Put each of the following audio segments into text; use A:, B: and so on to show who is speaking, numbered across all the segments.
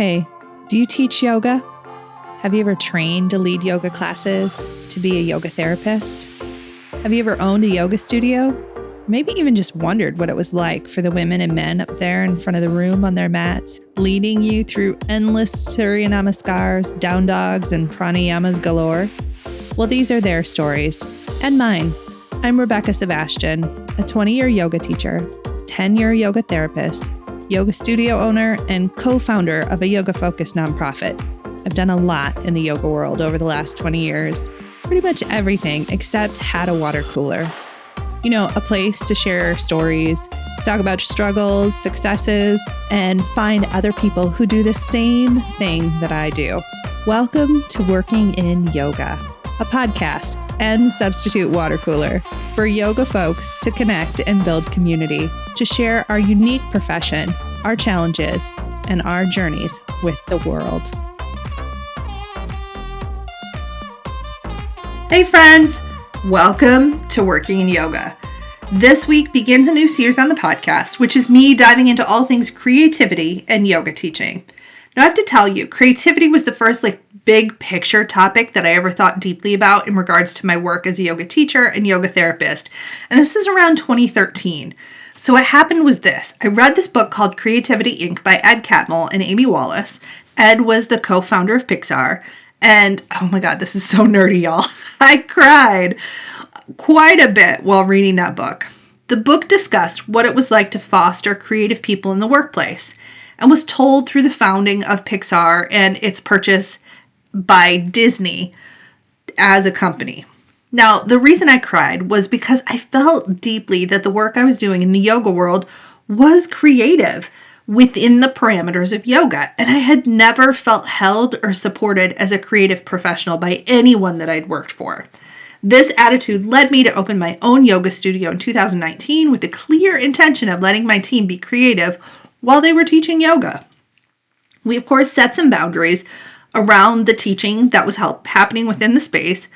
A: Hey, do you teach yoga? Have you ever trained to lead yoga classes, to be a yoga therapist? Have you ever owned a yoga studio? Maybe even just wondered what it was like for the women and men up there in front of the room on their mats, leading you through endless Surya Namaskars, down dogs, and pranayamas galore? Well, these are their stories, and mine. I'm Rebecca Sebastian, a 20-year yoga teacher, 10-year yoga therapist, yoga studio owner, and co-founder of a yoga-focused nonprofit. I've done a lot in the yoga world over the last 20 years. Pretty much everything except had a water cooler. You know, a place to share stories, talk about struggles, successes, and find other people who do the same thing that I do. Welcome to Working in Yoga, a podcast and substitute water cooler for yoga folks to connect and build community, to share our unique profession, our challenges, and our journeys with the world.
B: Hey friends, welcome to Working in Yoga. This week begins a new series on the podcast, which is me diving into all things creativity and yoga teaching. Now I have to tell you, creativity was the first big picture topic that I ever thought deeply about in regards to my work as a yoga teacher and yoga therapist. And this is around 2013. So what happened was this. I read this book called Creativity Inc. by Ed Catmull and Amy Wallace. Ed was the co-founder of Pixar. And oh my God, this is so nerdy, y'all. I cried quite a bit while reading that book. The book discussed what it was like to foster creative people in the workplace and was told through the founding of Pixar and its purchase by Disney as a company. Now, the reason I cried was because I felt deeply that the work I was doing in the yoga world was creative within the parameters of yoga, and I had never felt held or supported as a creative professional by anyone that I'd worked for. This attitude led me to open my own yoga studio in 2019 with the clear intention of letting my team be creative while they were teaching yoga. We, of course, set some boundaries around the teaching that was happening within the space,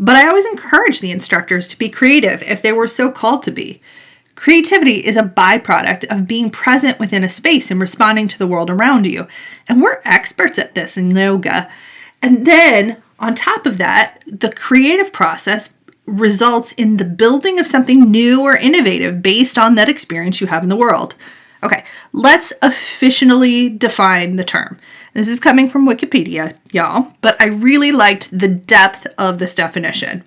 B: but I always encouraged the instructors to be creative if they were so called to be. Creativity is a byproduct of being present within a space and responding to the world around you. And we're experts at this in yoga. And then on top of that, the creative process results in the building of something new or innovative based on that experience you have in the world. Okay, let's officially define the term. This is coming from Wikipedia, y'all, but I really liked the depth of this definition.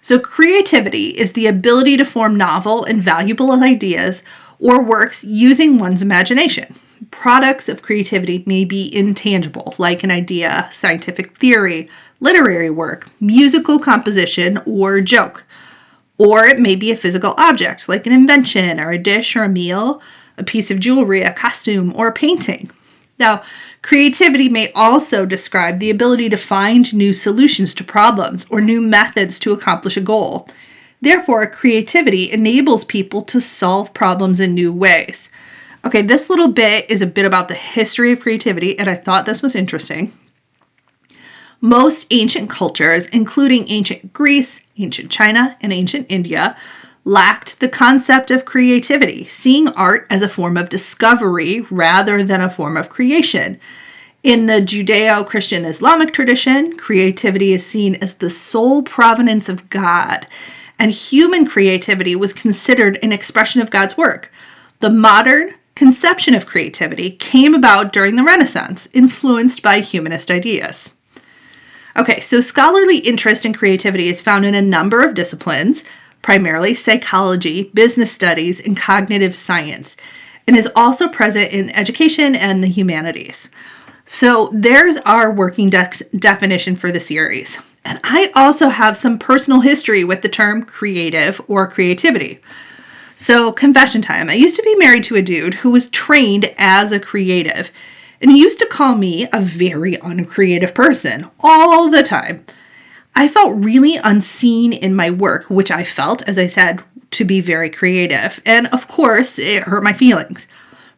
B: So creativity is the ability to form novel and valuable ideas or works using one's imagination. Products of creativity may be intangible, like an idea, scientific theory, literary work, musical composition, or joke. Or it may be a physical object, like an invention or a dish or a meal, a piece of jewelry, a costume, or a painting. Now, creativity may also describe the ability to find new solutions to problems or new methods to accomplish a goal. Therefore, creativity enables people to solve problems in new ways. Okay, this little bit is a bit about the history of creativity, and I thought this was interesting. Most ancient cultures, including ancient Greece, ancient China, and ancient India, lacked the concept of creativity, seeing art as a form of discovery rather than a form of creation. In the Judeo-Christian Islamic tradition, creativity is seen as the sole provenance of God, and human creativity was considered an expression of God's work. The modern conception of creativity came about during the Renaissance, influenced by humanist ideas. Okay, so scholarly interest in creativity is found in a number of disciplines, primarily psychology, business studies, and cognitive science, and is also present in education and the humanities. So there's our working definition for the series. And I also have some personal history with the term creative or creativity. So confession time. I used to be married to a dude who was trained as a creative, and he used to call me a very uncreative person all the time. I felt really unseen in my work, which I felt, as I said, to be very creative. And of course, it hurt my feelings.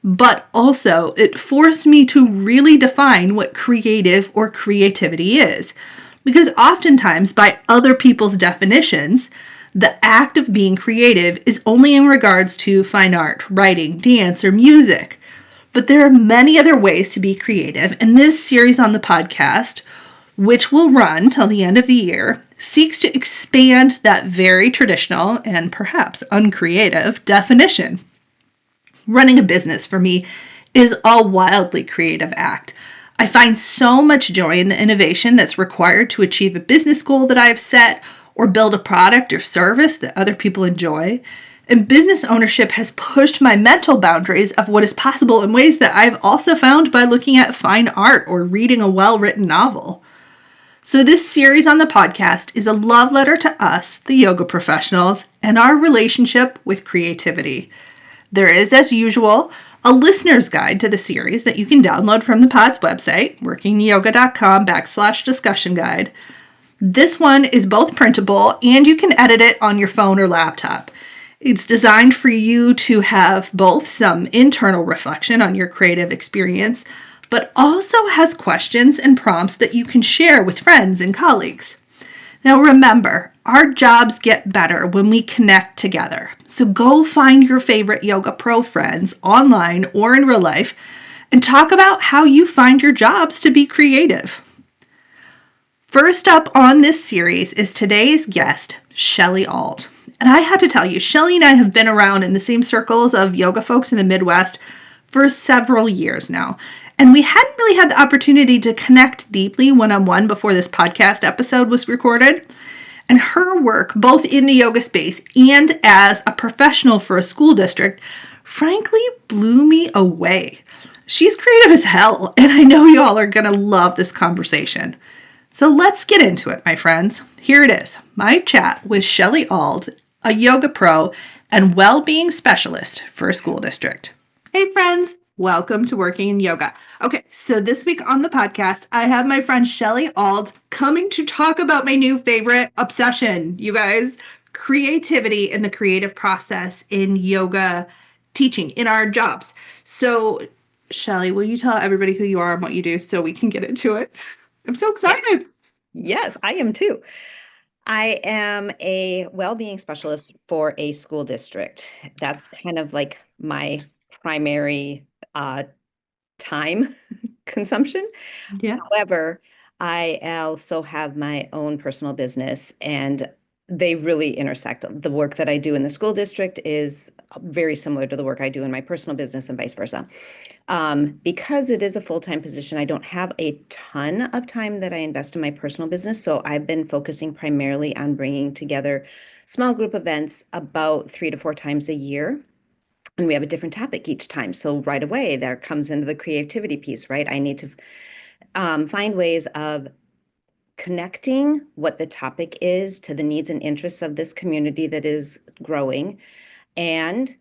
B: But also, it forced me to really define what creative or creativity is. Because oftentimes, by other people's definitions, the act of being creative is only in regards to fine art, writing, dance, or music. But there are many other ways to be creative, and this series on the podcast, which will run till the end of the year, seeks to expand that very traditional and perhaps uncreative definition. Running a business for me is a wildly creative act. I find so much joy in the innovation that's required to achieve a business goal that I have set or build a product or service that other people enjoy. And business ownership has pushed my mental boundaries of what is possible in ways that I've also found by looking at fine art or reading a well-written novel. So this series on the podcast is a love letter to us, the yoga professionals, and our relationship with creativity. There is, as usual, a listener's guide to the series that you can download from the pod's website, workingyoga.com/discussion guide. This one is both printable and you can edit it on your phone or laptop. It's designed for you to have both some internal reflection on your creative experience, but also has questions and prompts that you can share with friends and colleagues. Now remember, our jobs get better when we connect together. So go find your favorite yoga pro friends online or in real life and talk about how you find your jobs to be creative. First up on this series is today's guest, Shelly Auld. And I have to tell you, Shelly and I have been around in the same circles of yoga folks in the Midwest for several years now. And we hadn't really had the opportunity to connect deeply one-on-one before this podcast episode was recorded. And her work, both in the yoga space and as a professional for a school district, frankly blew me away. She's creative as hell, and I know you all are going to love this conversation. So let's get into it, my friends. Here it is, my chat with Shelly Auld, a yoga pro and well-being specialist for a school district. Hey friends, welcome to Working in Yoga. Okay, so this week on the podcast, I have my friend Shelly Auld coming to talk about my new favorite obsession, you guys, creativity and the creative process in yoga teaching in our jobs. So Shelly, will you tell everybody who you are and what you do so we can get into it? I'm so excited.
C: Yes, I am too. I am a well-being specialist for a school district. That's kind of like my primary time consumption.
B: Yeah.
C: However, I also have my own personal business and they really intersect. The work that I do in the school district is very similar to the work I do in my personal business and vice versa. Because it is a full-time position, I don't have a ton of time that I invest in my personal business. So I've been focusing primarily on bringing together small group events about 3 to 4 times a year. And we have a different topic each time. So right away, there comes into the creativity piece, right? I need to find ways of connecting what the topic is to the needs and interests of this community that is growing. And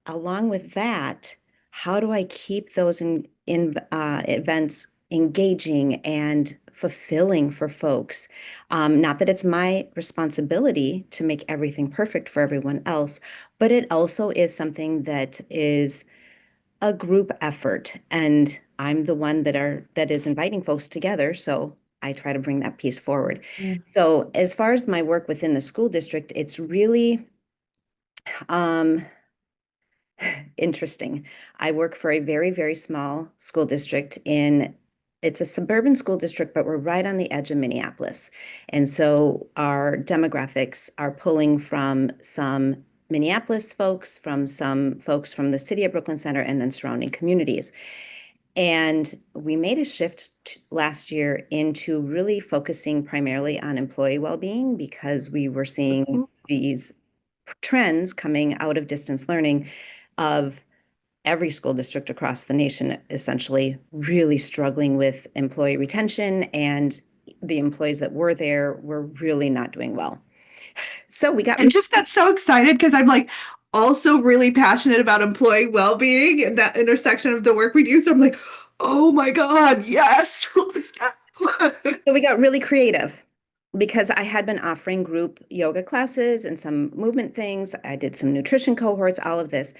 C: along with that, how do I keep those events engaging and fulfilling for folks? Not that it's my responsibility to make everything perfect for everyone else, but it also is something that is a group effort, and I'm the one that is inviting folks together, so I try to bring that piece forward. So as far as my work within the school district, it's really interesting. I work for a very, very small school district it's a suburban school district, but we're right on the edge of Minneapolis. And so our demographics are pulling from some Minneapolis folks, from some folks from the city of Brooklyn Center, and then surrounding communities. And we made a shift last year into really focusing primarily on employee well-being because we were seeing these trends coming out of distance learning of every school district across the nation essentially really struggling with employee retention, and the employees that were there were really not doing well. So we got
B: And just got so excited because I'm like also really passionate about employee well-being and that intersection of the work we do. So I'm like, oh my God, yes.
C: So we got really creative because I had been offering group yoga classes and some movement things. I did some nutrition cohorts, all of this.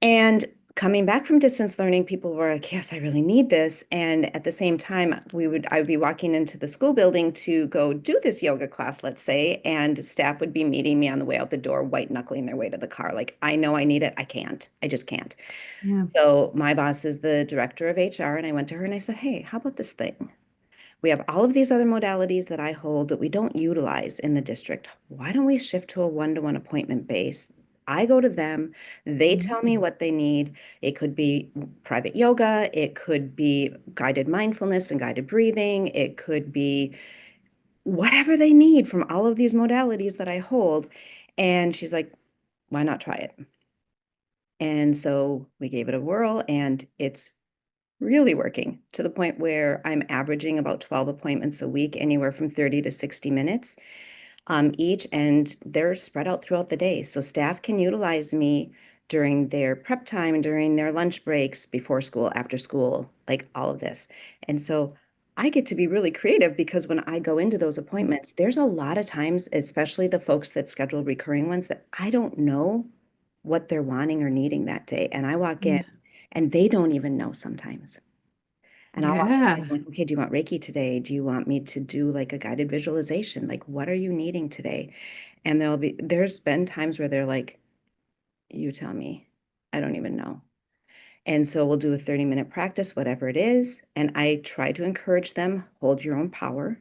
C: And coming back from distance learning, people were like, yes, I really need this. And at the same time, I would be walking into the school building to go do this yoga class, let's say, and staff would be meeting me on the way out the door, white knuckling their way to the car. Like, I know I need it. I can't. I just can't.
B: Yeah.
C: So my boss is the director of HR, and I went to her and I said, hey, how about this thing? We have all of these other modalities that I hold that we don't utilize in the district. Why don't we shift to a one-to-one appointment base? I go to them, they tell me what they need. It could be private yoga, it could be guided mindfulness and guided breathing, it could be whatever they need from all of these modalities that I hold. And she's like, why not try it? And so we gave it a whirl, and it's really working to the point where I'm averaging about 12 appointments a week, anywhere from 30 to 60 minutes each, and they're spread out throughout the day. So staff can utilize me during their prep time, during their lunch breaks, before school, after school, like all of this. And so I get to be really creative because when I go into those appointments, there's a lot of times, especially the folks that schedule recurring ones, that I don't know what they're wanting or needing that day. And I walk in
B: Yeah.
C: and they don't even know sometimes. And I'll walk in and
B: Yeah.
C: I'm like, okay, do you want Reiki today? Do you want me to do like a guided visualization? Like, what are you needing today? And there's been times where they're like, you tell me, I don't even know. And so we'll do a 30-minute practice, whatever it is. And I try to encourage them, hold your own power.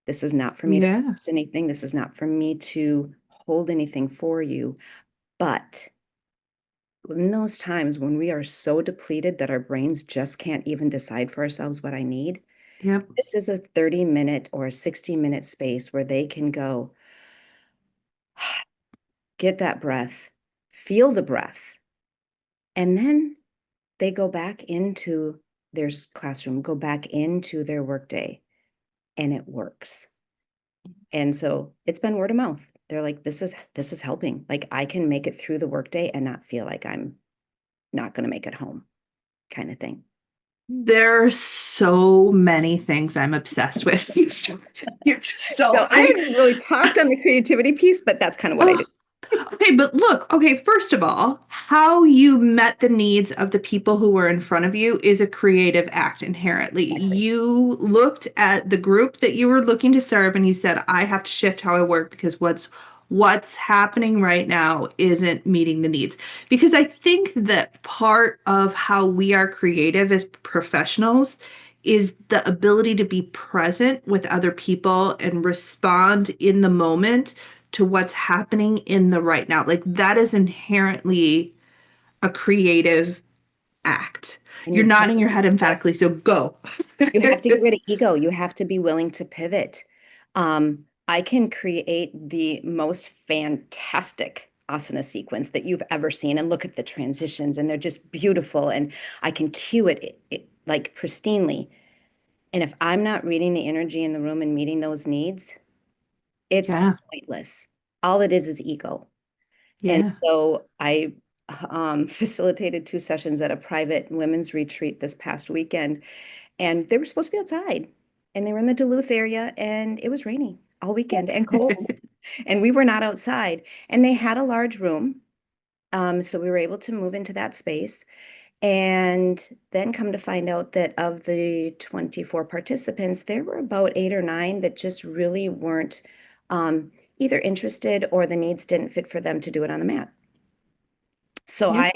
C: This is not for me to
B: Yeah.
C: force anything. This is not for me to hold anything for you. But in those times when we are so depleted that our brains just can't even decide for ourselves what I need,
B: Yep.
C: this is a 30-minute or a 60-minute space where they can go, get that breath, feel the breath, and then they go back into their classroom, go back into their workday, and it works. And so it's been word of mouth. They're like, this is helping. Like, I can make it through the workday and not feel like I'm not going to make it home, kind of thing.
B: There are so many things I'm obsessed with. You're just
C: So
B: so
C: I
B: like,
C: haven't really talked on the creativity piece, but that's kind of what I do.
B: okay, but look, okay, first of all, how you met the needs of the people who were in front of you is a creative act inherently.
C: Exactly.
B: You looked at the group that you were looking to serve and you said, I have to shift how I work because what's happening right now isn't meeting the needs. Because I think that part of how we are creative as professionals is the ability to be present with other people and respond in the moment to what's happening in the right now. Like that is inherently a creative act.
C: And
B: You're
C: you have
B: nodding
C: to,
B: your head
C: yes.
B: emphatically, so go.
C: You have to get rid of ego. You have to be willing to pivot. I can create the most fantastic asana sequence that you've ever seen and look at the transitions and they're just beautiful and I can cue it like pristinely. And if I'm not reading the energy in the room and meeting those needs, it's
B: Yeah,
C: pointless. All it is ego. And
B: yeah,
C: so I facilitated 2 sessions at a private women's retreat this past weekend. And they were supposed to be outside. And they were in the Duluth area and it was rainy all weekend and cold. And we were not outside. And they had a large room. So we were able to move into that space. And then come to find out that of the 24 participants, there were about 8 or 9 that just really weren't either interested or the needs didn't fit for them to do it on the mat. So
B: yeah,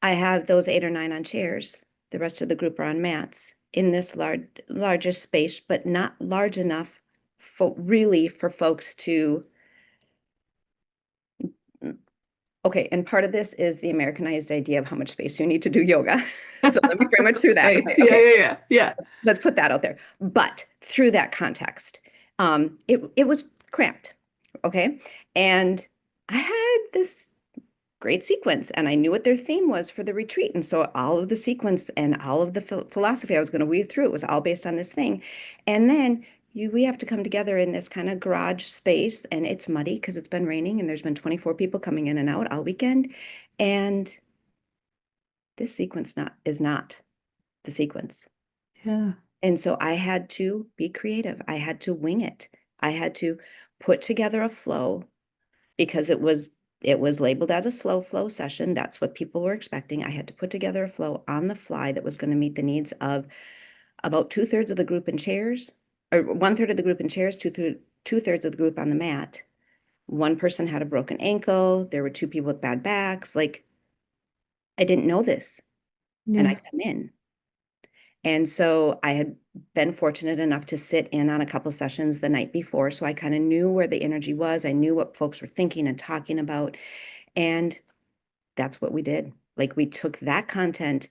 C: I have those 8 or 9 on chairs. The rest of the group are on mats in this larger space, but not large enough for folks to. Okay, and part of this is the Americanized idea of how much space you need to do yoga. So let me frame it through that.
B: hey,
C: Right?
B: yeah,
C: Okay,
B: yeah, yeah, yeah,
C: let's put that out there. But through that context, it was cramped. Okay, and I had this great sequence and I knew what their theme was for the retreat. And so all of the sequence and all of the philosophy I was going to weave through, it was all based on this thing. And then we have to come together in this kind of garage space and it's muddy because it's been raining and there's been 24 people coming in and out all weekend. And this sequence is not the sequence.
B: yeah,
C: And so I had to be creative. I had to wing it. I had to put together a flow because it was It was labeled as a slow flow session. That's what people were expecting. I had to put together a flow on the fly that was going to meet the needs of about two-thirds of the group in chairs, or one-third of the group in chairs, two-thirds of the group on the mat. One person had a broken ankle. There were two people with bad backs. Like, I didn't know this. And I
B: Yeah.
C: come in. And so I had been fortunate enough to sit in on a couple sessions the night before. So I kind of knew where the energy was. I knew what folks were thinking and talking about. And that's what we did. Like, we took that content,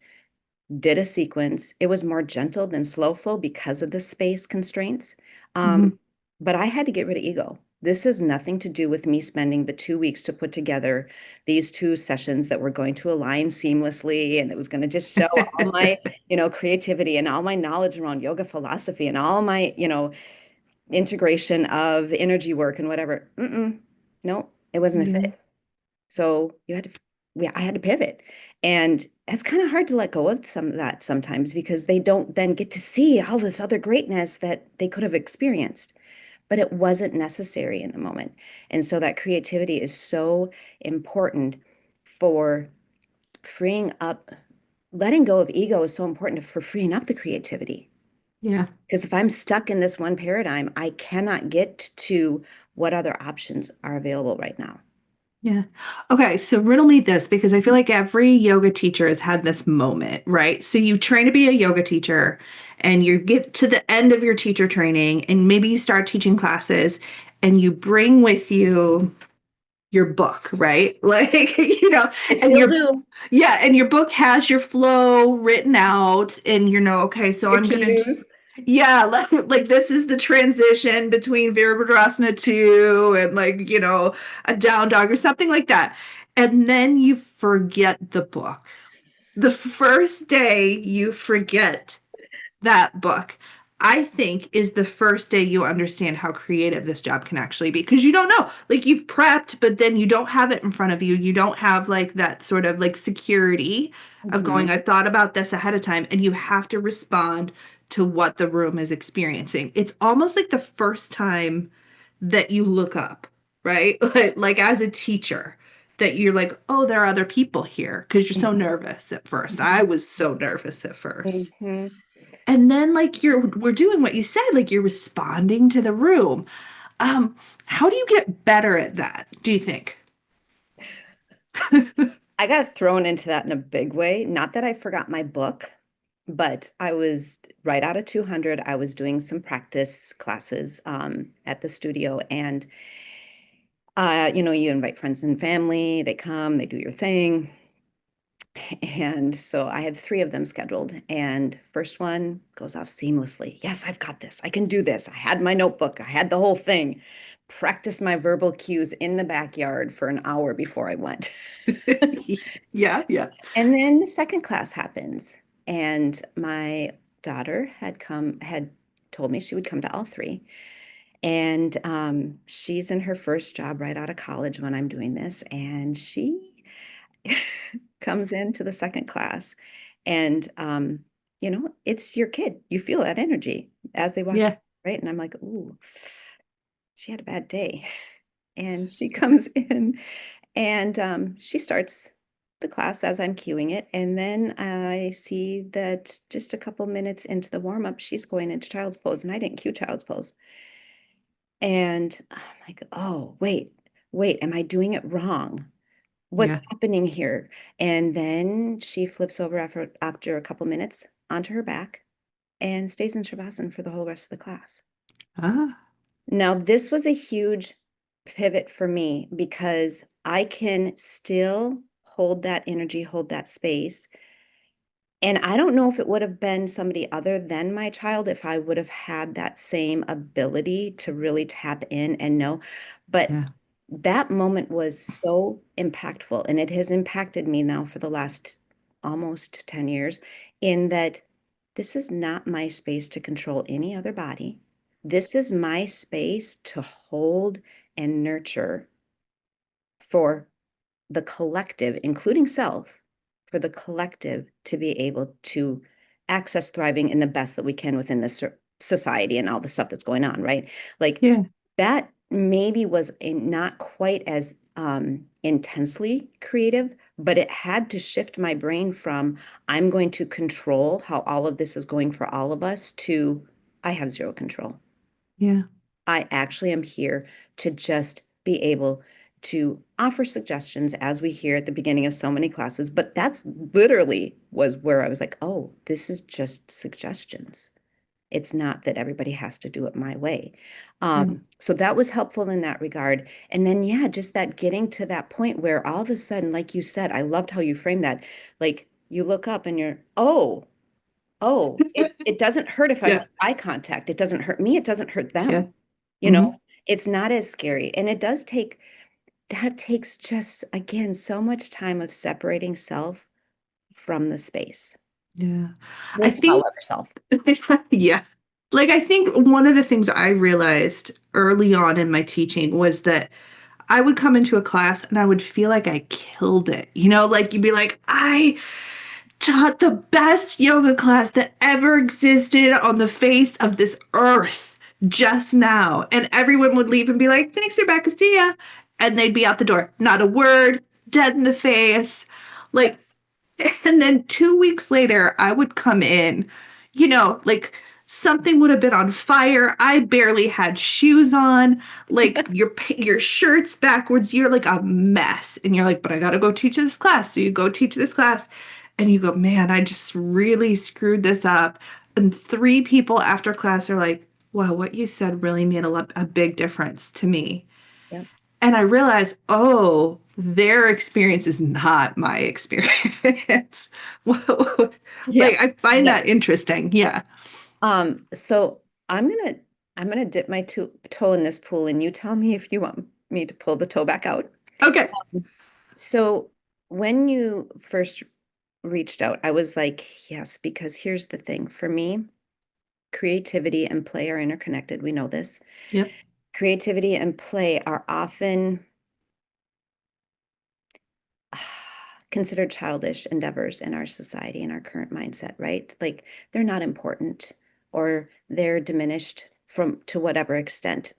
C: did a sequence. It was more gentle than slow flow because of the space constraints.
B: Mhm.
C: But I had to get rid of ego. This has nothing to do with me spending the 2 weeks to put together these two sessions that were going to align seamlessly. And it was going to just show all my, creativity and all my knowledge around yoga philosophy and all my, integration of energy work and whatever. No, it wasn't a
B: Yeah.
C: fit. So I had to pivot. And it's kind of hard to let go of some of that sometimes because they don't then get to see all this other greatness that they could have experienced, but it wasn't necessary in the moment. And so that creativity is so important for freeing up. Letting go of ego is so important for freeing up the creativity.
B: Yeah.
C: Because if I'm stuck in this one paradigm, I cannot get to what other options are available right now.
B: Yeah. Okay, so riddle me this because I feel like every yoga teacher has had this moment, right? So you train to be a yoga teacher and you get to the end of your teacher training and maybe you start teaching classes and you bring with you your book, right? Like,
C: I
B: and
C: still do.
B: and your book has your flow written out and okay, so
C: Your
B: I'm gonna do
C: cues.
B: yeah, like this is the transition between Virabhadrasana 2 and a down dog or something like that. And then you forget the book. The first day you forget that book, I think, is the first day you understand how creative this job can actually be because you don't know. Like you've prepped, but then you don't have it in front of you. You don't have like that sort of like security of going,
C: Mhm.
B: I thought about this ahead of time, and you have to respond to what the room is experiencing. It's almost like the first time that you look up, right? Like as a teacher, that you're like, oh, there are other people here because you're so nervous at first. I was so nervous at first.
C: Mhm.
B: And then like we're doing what you said, like you're responding to the room. Um, how do you get better at that, do you think?
C: I got thrown into that in a big way. Not that I forgot my book, but I was right out of 200. I was doing some practice classes at the studio. And, you invite friends and family, they come, they do your thing. And so I had three of them scheduled, and first one goes off seamlessly. Yes, I've got this. I can do this. I had my notebook. I had the whole thing. Practice my verbal cues in the backyard for an hour before I went.
B: Yeah, yeah.
C: And then the second class happens, and my daughter had told me she would come to all three. And she's in her first job right out of college when I'm doing this, and she comes into the second class, and it's your kid. You feel that energy as they walk in,
B: Yeah.
C: right? And I'm like, ooh, she had a bad day. And she comes in and she starts the class as I'm cueing it. And then I see that just a couple minutes into the warm up, she's going into child's pose, and I didn't cue child's pose. And I'm like, oh, wait, am I doing it wrong? What's
B: Yeah.
C: happening here? And then she flips over after a couple minutes onto her back and stays in Shavasana for the whole rest of the class.
B: Ah,
C: Now, this was a huge pivot for me because I can still hold that energy, hold that space. And I don't know if it would have been somebody other than my child if I would have had that same ability to really tap in and know. But
B: yeah.
C: that moment was so impactful, and it has impacted me now for the last almost 10 years, in that this is not my space to control any other body. This is my space to hold and nurture for the collective, including self, for the collective to be able to access thriving in the best that we can within this society and all the stuff that's going on, right? Like
B: Yeah.
C: that maybe was not quite as intensely creative, but it had to shift my brain from I'm going to control how all of this is going for all of us to I have zero control.
B: Yeah.
C: I actually am here to just be able to offer suggestions as we hear at the beginning of so many classes, but that's literally was where I was like, oh, this is just suggestions. It's not that everybody has to do it my way.
B: Yeah.
C: So that was helpful in that regard. And then, yeah, just that getting to that point where all of a sudden, like you said, I loved how you framed that. Like you look up and you're, oh, it doesn't hurt if I
B: Yeah.
C: make eye contact. It doesn't hurt me. It doesn't hurt
B: Yeah.
C: them. You
B: Hmm.
C: know, it's not as scary. And it does take, that takes just, again, so much time of separating self from the space.
B: Yeah. I
C: The small
B: think,
C: other self.
B: yeah. Like, I think one of the things I realized early on in my teaching was that I would come into a class and I would feel like I killed it. Like you'd be like, I taught the best yoga class that ever existed on the face of this earth just now. And everyone would leave and be like, thanks, Rebecca, see ya. And they'd be out the door. Not a word, dead in the face. Like,
C: Yes.
B: and then 2 weeks later, I would come in, like something would have been on fire. I barely had shoes on. Like your shirt's backwards. You're like a mess. And you're like, but I got to go teach this class. So you go teach this class and you go, man, I just really screwed this up. And three people after class are like, wow, what you said really made a big difference to me.
C: Yep.
B: And I realized, oh, their experience is not my experience. Whoa.
C: Yeah.
B: Like I find
C: Yeah.
B: that interesting. Yeah.
C: So I'm gonna dip my toe in this pool and you tell me if you want me to pull the toe back out.
B: Okay.
C: So when you first reached out, I was like, yes, because here's the thing. For me, creativity and play are interconnected. We know this.
B: Yep.
C: Creativity and play are often considered childish endeavors in our society, in our current mindset, right? Like they're not important or they're diminished from to whatever extent.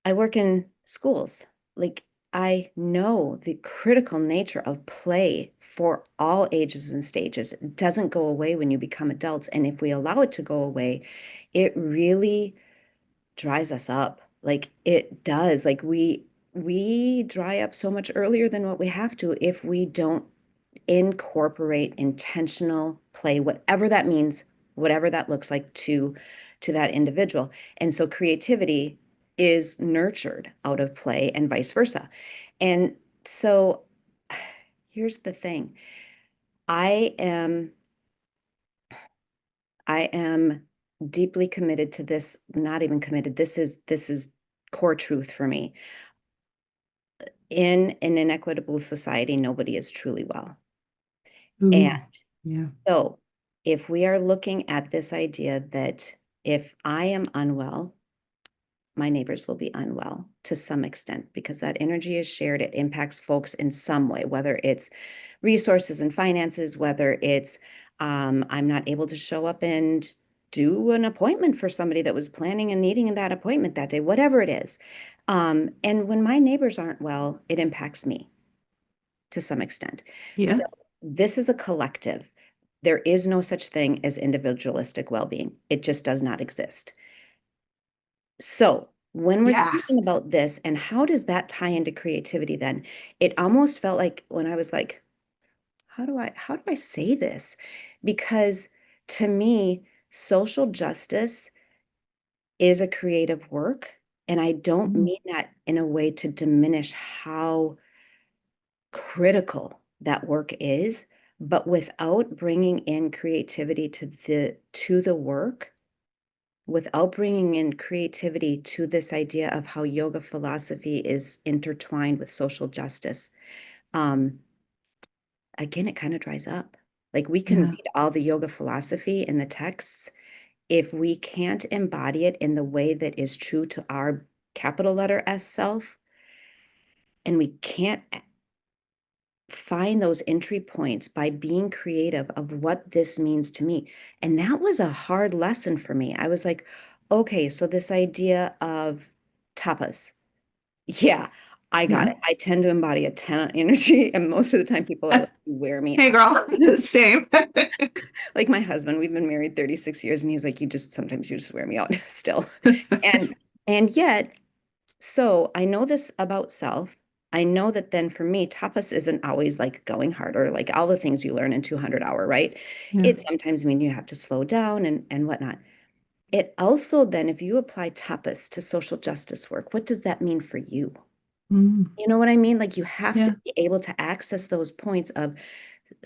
C: I work in schools. Like I know the critical nature of play for all ages and stages. It doesn't go away when you become adults. And if we allow it to go away, it really dries us up. Like it does. Like we dry up so much earlier than what we have to if we don't incorporate intentional play, whatever that means, whatever that looks like to that individual. And so creativity is nurtured out of play and vice versa. And so here's the thing. I am I am deeply committed to this, not even committed. This is core truth for me. In an inequitable society, nobody is truly well. And
B: Ooh. Yeah.
C: so, if we are looking at this idea that if I am unwell, my neighbors will be unwell to some extent because that energy is shared. It impacts folks in some way, whether it's resources and finances, whether it's I'm not able to show up and do an appointment for somebody that was planning and needing that appointment that day, whatever it is. And when my neighbors aren't well, it impacts me to some extent.
B: Yeah.
C: So this is a collective. There is no such thing as individualistic well-being. It just does not exist. So when we're
B: Yeah.
C: thinking about this and how does that tie into creativity then, it almost felt like when I was like, how do I say this? Because to me, social justice is a creative work. And I don't
B: Mm.
C: mean that in a way to diminish how critical that work is, but without bringing in creativity to the work, without bringing in creativity to this idea of how yoga philosophy is intertwined with social justice, um, again, it kind of dries up. Like we can
B: Yeah.
C: read all the yoga philosophy in the texts. If we can't embody it in the way that is true to our capital letter S self, and we can't find those entry points by being creative of what this means to me. And that was a hard lesson for me. I was like, okay, so this idea of tapas. Yeah, I got
B: Yeah.
C: it. I tend to embody a 10 on energy, and most of the time people are like, you wear me
B: Hey,
C: out.
B: girl. Same.
C: Like my husband, we've been married 36 years, and he's like, sometimes you just wear me out still. And yet, so I know this about self. I know that then for me, tapas isn't always like going harder, like all the things you learn in 200-hour, right?
B: Yeah.
C: It sometimes means you have to slow down and whatnot. It also then, if you apply tapas to social justice work, what does that mean for you?
B: Mm.
C: You know what I mean? Like you have to
B: Yeah.
C: be able to access those points of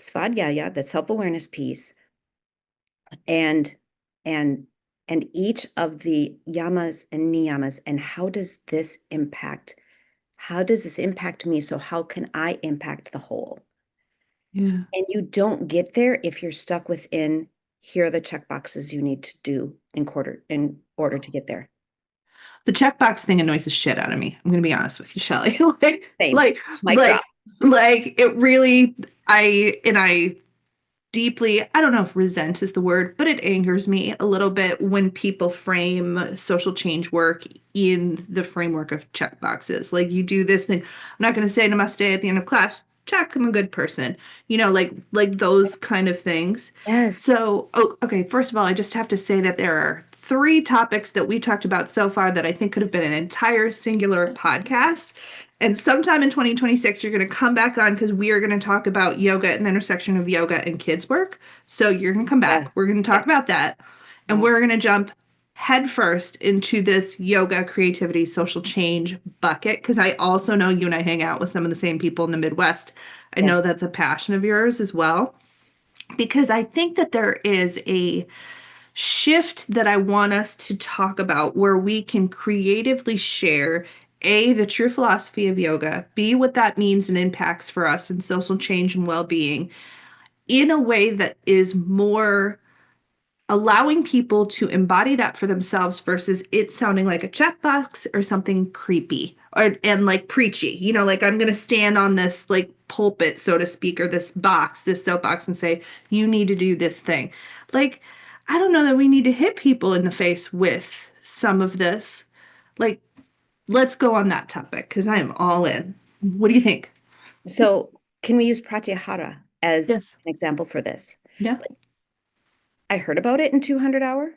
C: svadhyaya, that self-awareness piece, and and each of the yamas and niyamas, and how does this impact me? So how can I impact the whole?
B: Yeah.
C: And you don't get there if you're stuck within, here are the check boxes you need to do in order to get there.
B: The checkbox thing annoys the shit out of me. I'm gonna be honest with you, Shelly. like,
C: Same.
B: like,
C: Mic drop.
B: like, like it really, I deeply, I don't know if resent is the word, but it angers me a little bit when people frame social change work in the framework of checkboxes. Like you do this thing. I'm not going to say namaste at the end of class. Check, I'm a good person. Like those kind of things.
C: Yes.
B: So, okay, first of all, I just have to say that there are three topics that we talked about so far that I think could have been an entire singular podcast. And sometime in 2026, you're going to come back on because we are going to talk about yoga and the intersection of yoga and kids' work. So you're going to come
C: Yeah.
B: back. We're going to talk
C: Yeah.
B: about that. And
C: Yeah.
B: we're going to jump headfirst into this yoga, creativity, social change bucket because I also know you and I hang out with some of the same people in the Midwest. I know
C: Yes.
B: that's a passion of yours as well. Because I think that there is a shift that I want us to talk about where we can creatively share A, the true philosophy of yoga, B, what that means and impacts for us in social change and well being in a way that is more allowing people to embody that for themselves versus it sounding like a checkbox or something creepy or and like preachy. Like I'm going to stand on this like pulpit, so to speak, or this soapbox and say, you need to do this thing. Like, I don't know that we need to hit people in the face with some of this. Like, let's go on that topic because I am all in. What do you think?
C: So can we use pratyahara as
B: Yes.
C: an example for this?
B: Yeah.
C: I heard about it in 200-hour.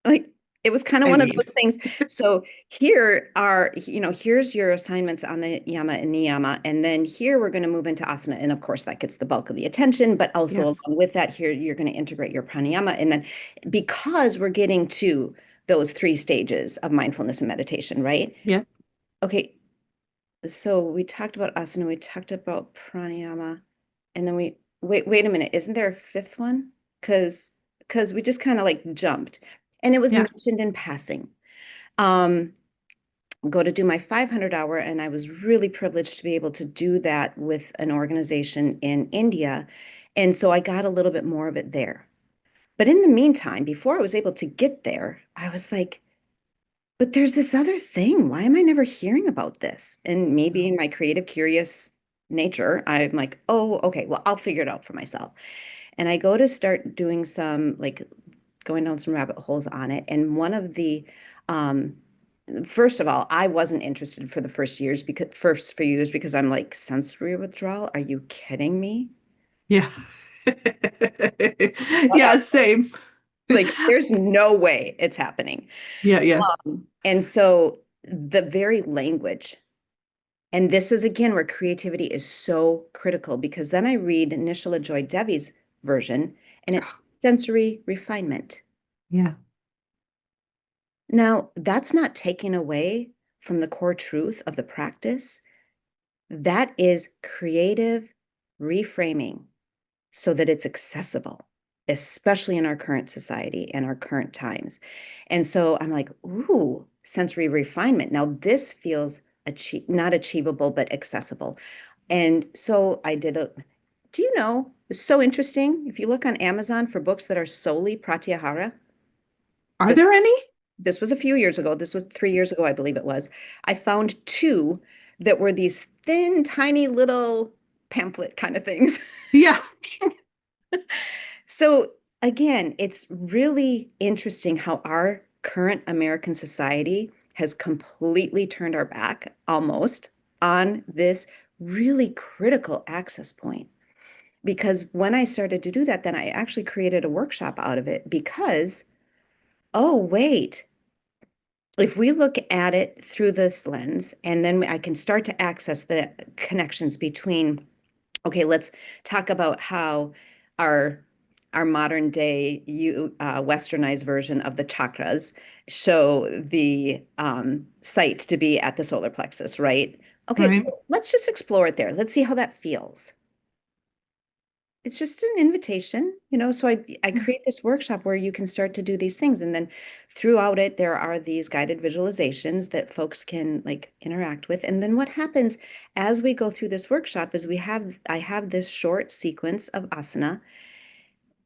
C: Like it was kind of
B: I
C: one of
B: mean,
C: those things. So here are, here's your assignments on the yama and niyama. And then here we're going to move into asana. And of course, that gets the bulk of the attention. But also
B: yes.
C: along with that, here you're going to integrate your pranayama. And then because we're getting to those three stages of mindfulness and meditation, right?
B: Yeah.
C: Okay. So we talked about asana, we talked about pranayama, and then wait a minute, isn't there a fifth one? Because we just kind of like jumped. And it was
B: Yeah.
C: mentioned in passing. Um, go to do my 500-hour, and I was really privileged to be able to do that with an organization in India. And so I got a little bit more of it there. But in the meantime, before I was able to get there, I was like, but there's this other thing. Why am I never hearing about this? And me being my creative, curious nature, I'm like, oh, okay, well, I'll figure it out for myself. And I go to start doing some, like, going down some rabbit holes on it. And one of the, um, first of all, I wasn't interested for the first few years because I'm like, sensory withdrawal? Are you kidding me?
B: Yeah. Yeah, same.
C: Like, there's no way it's happening.
B: Yeah, yeah.
C: And so the very language. And this is again where creativity is so critical because then I read Nishala Joy Devi's version and it's sensory refinement.
B: Yeah.
C: Now, that's not taking away from the core truth of the practice. That is creative reframing so that it's accessible, especially in our current society and our current times. And so I'm like, ooh, sensory refinement. Now, this feels not achievable, but accessible. And so I did do you know, it's so interesting. If you look on Amazon for books that are solely pratyahara,
B: Are
C: this
B: there any?
C: this was a few years ago. This was 3 years ago, I believe it was. I found two that were these thin, tiny little pamphlet kind of things.
B: Yeah.
C: So again, it's really interesting how our current American society has completely turned our back almost on this really critical access point. Because when I started to do that, then I actually created a workshop out of it because, oh, wait, if we look at it through this lens, and then I can start to access the connections between, okay, let's talk about how our our modern day westernized version of the chakras show the site to be at the solar plexus, right? Okay,
B: Right.
C: let's just explore it there. Let's see how that feels. It's just an invitation, so I
B: Yeah.
C: create this workshop where you can start to do these things. And then throughout it, there are these guided visualizations that folks can like interact with. And then what happens as we go through this workshop is I have this short sequence of asana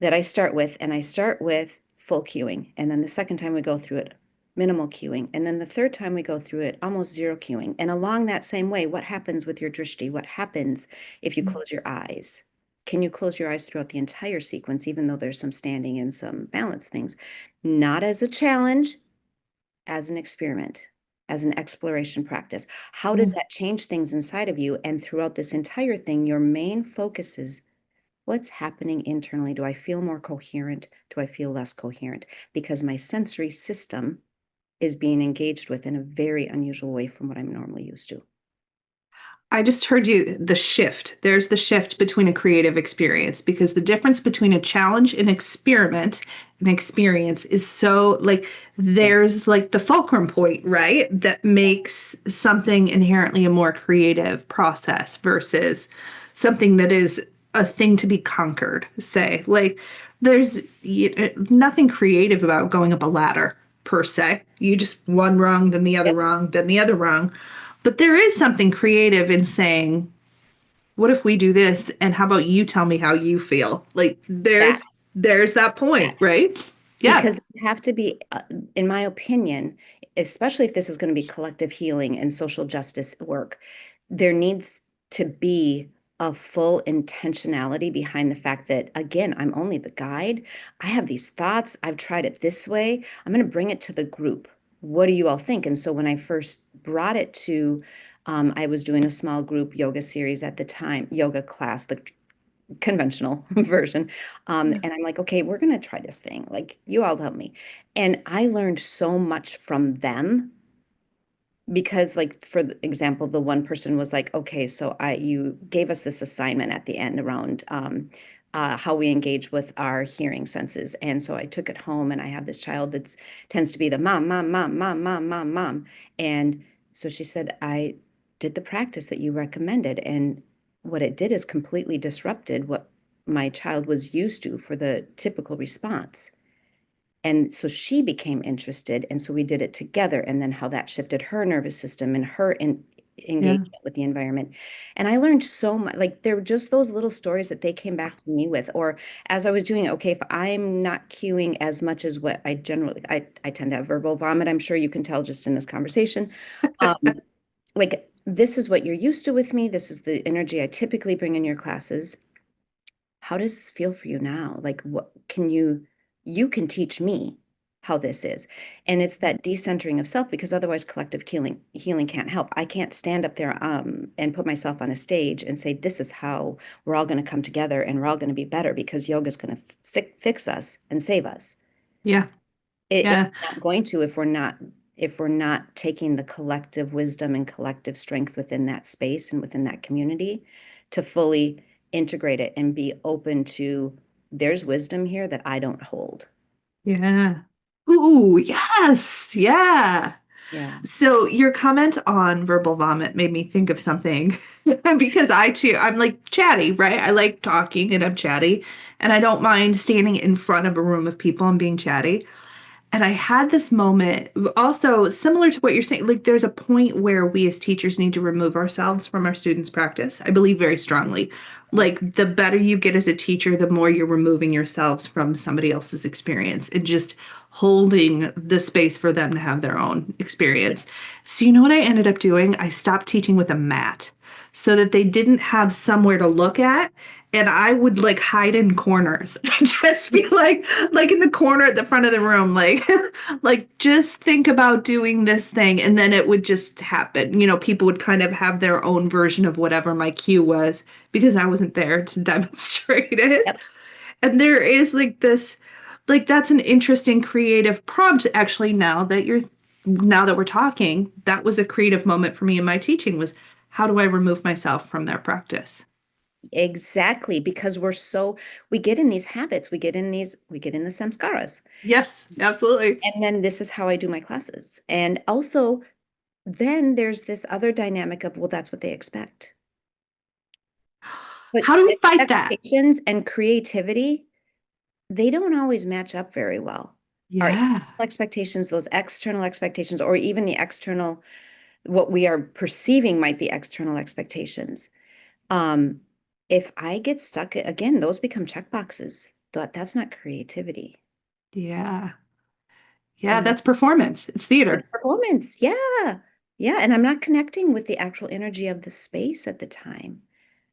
C: that I start with, and I start with full cueing. And then the second time we go through it, minimal cueing. And then the third time we go through it, almost zero cueing. And along that same way, what happens with your drishti? What happens if you close your eyes? Can you close your eyes throughout the entire sequence, even though there's some standing and some balance things? Not as a challenge, as an experiment, as an exploration practice. How
B: Yeah.
C: does that change things inside of you? And throughout this entire thing, your main focus is what's happening internally? Do I feel more coherent? Do I feel less coherent? Because my sensory system is being engaged with in a very unusual way from what I'm normally used to.
B: I just heard you the shift. There's the shift between a creative experience because the difference between a challenge and experiment and experience is so like
C: Yes.
B: there's like the fulcrum point, right? That makes something inherently a more creative process versus something that is a thing to be conquered, say. Like there's nothing creative about going up a ladder per se. You just one rung, then the other
C: Yep.
B: rung, then the other rung. But there is something creative in saying, what if we do this? And how about you tell me how you feel? Like
C: That,
B: there's that point,
C: that.
B: right? Yeah.
C: Because you have to be, in my opinion, especially if this is going to be collective healing and social justice work, there needs to be a full intentionality behind the fact that, again, I'm only the guide. I have these thoughts. I've tried it this way. I'm going to bring it to the group. What do you all think? And so when I first brought it to, I was doing a small group yoga series at the time, yoga class, the conventional version.
B: Yeah.
C: And I'm like, okay, we're going to try this thing. Like, you all help me. And I learned so much from them because, like, for example, the one person was like, okay, so you gave us this assignment at the end around how we engage with our hearing senses. And so I took it home, and I have this child that tends to be the mom, mom, mom, mom, mom, mom, mom. And so she said, I did the practice that you recommended. And what it did is completely disrupted what my child was used to for the typical response. And so she became interested. And so we did it together. And then how that shifted her nervous system and her
B: Yeah.
C: engagement with the environment. And I learned so much. Like, there were just those little stories that they came back to me with. Or as I was doing it, okay, if I'm not cueing as much as what I generally, I tend to have verbal vomit. I'm sure you can tell just in this conversation. Like, this is what you're used to with me. This is the energy I typically bring in your classes. How does this feel for you now? Like, what can you can teach me how this is. And it's that decentering of self, because otherwise collective healing can't help. I can't stand up there and put myself on a stage and say, this is how we're all going to come together and we're all going to be better because yoga is going to fix us and save us.
B: Yeah.
C: It's
B: Yeah.
C: not going to if we're not taking the collective wisdom and collective strength within that space and within that community to fully integrate it and be open to there's wisdom here that I don't hold.
B: Yeah. Ooh, yes. Yeah.
C: Yeah.
B: So your comment on verbal vomit made me think of something because I too, I'm like chatty, right? I like talking and I'm chatty and I don't mind standing in front of a room of people and being chatty. And I had this moment also similar to what you're saying. Like, there's a point where we as teachers need to remove ourselves from our students' practice. I believe very strongly. Like,
C: Yes.
B: the better you get as a teacher, the more you're removing yourselves from somebody else's experience and just holding the space for them to have their own experience. So, you know what I ended up doing? I stopped teaching with a mat. so that they didn't have somewhere to look at. And I would like hide in corners. Just be like in the corner at the front of the room, like like just think about doing this thing, and then it would just happen. People would kind of have their own version of whatever my cue was because I wasn't there to demonstrate it.
C: Yep.
B: And there is like this, like that's an interesting creative prompt actually now that we're talking, that was a creative moment for me in my teaching was how do I remove myself from their practice?
C: Exactly, because we get in these habits, we get in the samskaras.
B: Yes, absolutely.
C: And then this is how I do my classes. And also, then there's this other dynamic of, well, that's what they expect. But
B: How do we fight that?
C: expectations and creativity, they don't always match up very well. Our
B: Yeah.
C: expectations, those external expectations, or even the external, what we are perceiving might be external expectations. Um, if I get stuck, again, those become check boxes. That's not creativity.
B: Yeah.
C: You
B: Yeah,
C: know,
B: that's performance. It's
C: it's
B: theater.
C: performance. Yeah. Yeah. And I'm not connecting with the actual energy of the space at the time.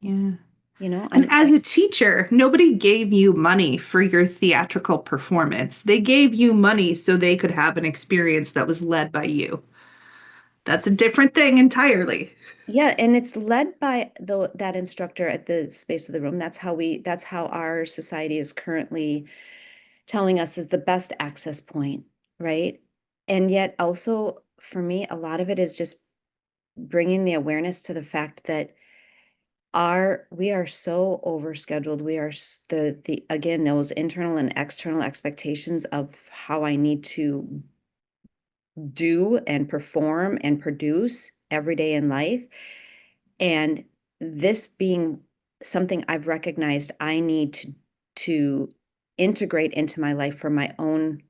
B: Yeah. And
C: I'm
B: as
C: like,
B: a teacher, nobody gave you money for your theatrical performance. They gave you money so they could have an experience that was led by you. That's a different thing entirely.
C: yeah, and it's led by that instructor at the space of the room. That's how our society is currently telling us is the best access point, right? And yet also for me, a lot of it is just bringing the awareness to the fact that we are so overscheduled. We are the again, those internal and external expectations of how I need to do and perform and produce every day in life. And this being something I've recognized I need to integrate into my life for my own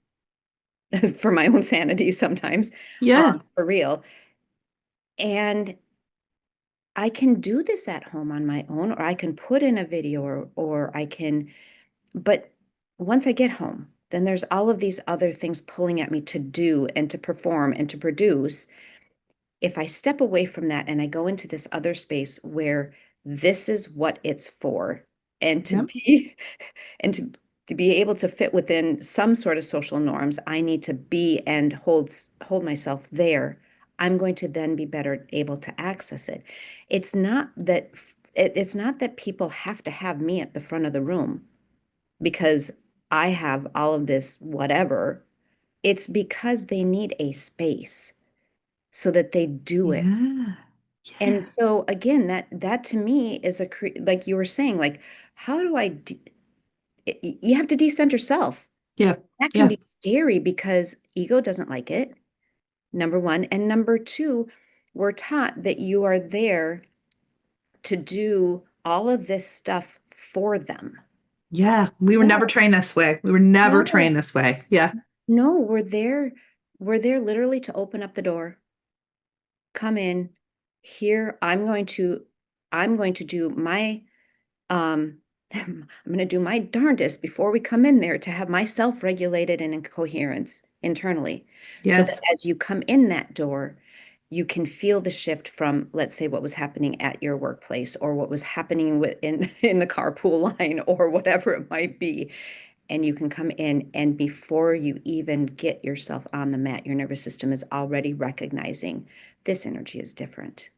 C: for my own sanity sometimes,
B: Yeah.
C: for real. And I can do this at home on my own, or I can put in a video or I can, but once I get home, then there's all of these other things pulling at me to do and to perform and to produce. If I step away from that and I go into this other space where this is what it's for, and to
B: Yep.
C: be and to be able to fit within some sort of social norms, I need to be and hold myself there. I'm going to then be better able to access it. It's not that it's not that people have to have me at the front of the room because I have all of this whatever. It's because they need a space so that they do it.
B: Yeah.
C: And
B: Yeah.
C: so again, that to me is like you were saying, like how do you have to decenter self.
B: Yeah.
C: That can
B: Yeah.
C: be scary because ego doesn't like it, number one. And number two, we're taught that you are there to do all of this stuff for them.
B: Yeah. We were never
C: No,
B: trained this way. We were never
C: no,
B: trained this way. Yeah.
C: no, we're there literally to open up the door, come in. Here, I'm going to do my I'm going to do my darndest before we come in there to have myself regulated and in coherence internally, so that
B: Yes.
C: as you come in that door, you can feel the shift from, let's say, what was happening at your workplace or what was happening in the carpool line or whatever it might be. And you can come in, and before you even get yourself on the mat, your nervous system is already recognizing this energy is different.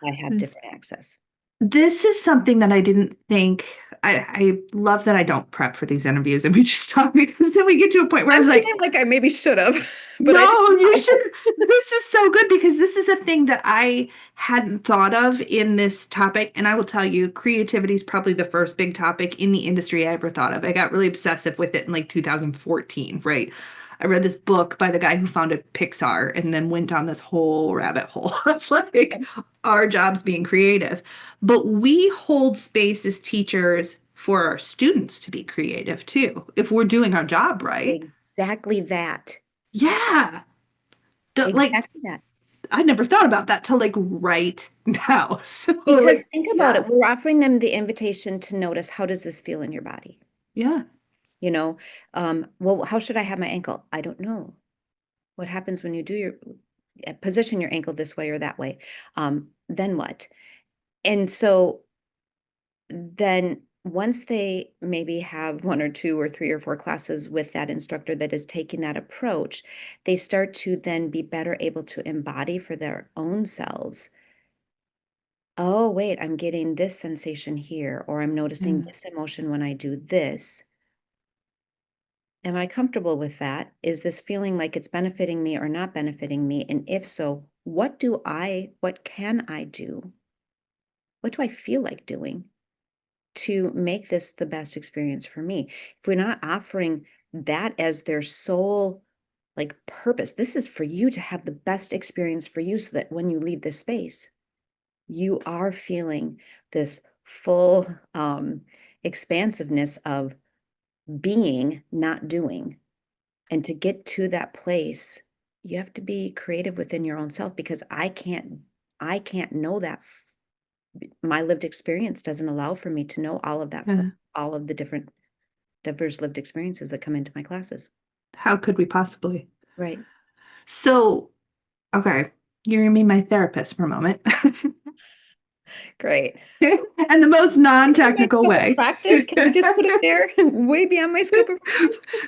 C: I have
B: This
C: different access.
B: this is something that I didn't think. I love that I don't prep for these interviews and we just talk because then we get to a point where I
C: I'm
B: was like,
C: feeling like I maybe should have, but I
B: no,
C: didn't
B: you should.
C: know.
B: This is so good because this is a thing that I hadn't thought of in this topic. And I will tell you, creativity is probably the first big topic in the industry I ever thought of. I got really obsessive with it in like 2014, right? I read this book by the guy who founded Pixar and then went on this whole rabbit hole of like our jobs being creative. But we hold space as teachers for our students to be creative too, if we're doing our job right.
C: Exactly that.
B: Yeah. Like
C: Exactly that.
B: I never thought about that till like right now. So
C: Because
B: like
C: think about
B: yeah.
C: it, we're offering them the invitation to notice, how does this feel in your body?
B: Yeah.
C: You know, well, how should I have my ankle? I don't know. What happens when you do position your ankle this way or that way? Then what? And so then once they maybe have one or two or three or four classes with that instructor that is taking that approach, they start to then be better able to embody for their own selves. Oh, wait, I'm getting this sensation here, or I'm noticing
B: Yeah.
C: this emotion when I do this. Am I comfortable with that? Is this feeling like it's benefiting me or not benefiting me? And if so, what can I do? What do I feel like doing to make this the best experience for me? If we're not offering that as their sole like purpose, this is for you to have the best experience for you so that when you leave this space, you are feeling this full expansiveness of being, not doing. And to get to that place, you have to be creative within your own self because I can't know that. My lived experience doesn't allow for me to know all of that from
B: Yeah.
C: all of the different diverse lived experiences that come into my classes.
B: How could we possibly?
C: Right.
B: So, okay, you're gonna be my therapist for a moment.
C: Great.
B: And the most
C: In my
B: non-technical
C: scope of
B: way.
C: practice, can I just put it there? Way beyond my scope of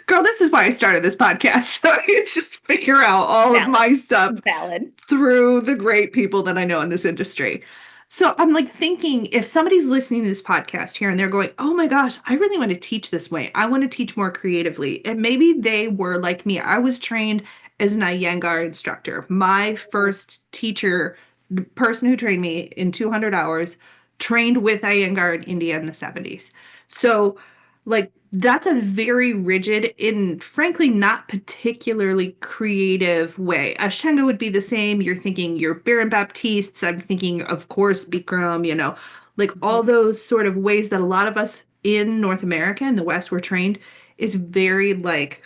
B: Girl, this is why I started this podcast. So I can just figure out all of
C: valid.
B: my stuff
C: Valid.
B: through the great people that I know in this industry. So I'm like thinking if somebody's listening to this podcast here and they're going, oh my gosh, I really want to teach this way. I want to teach more creatively. And maybe they were like me. I was trained as an Iyengar instructor. My first teacher, the person who trained me in 200 hours, trained with Iyengar in India in the 70s. So like that's a very rigid and frankly not particularly creative way. Ashtanga would be the same. You're thinking your Baron Baptistes. I'm thinking, of course, Bikram, like all
C: Mhm.
B: those sort of ways that a lot of us in North America and the West were trained is very like,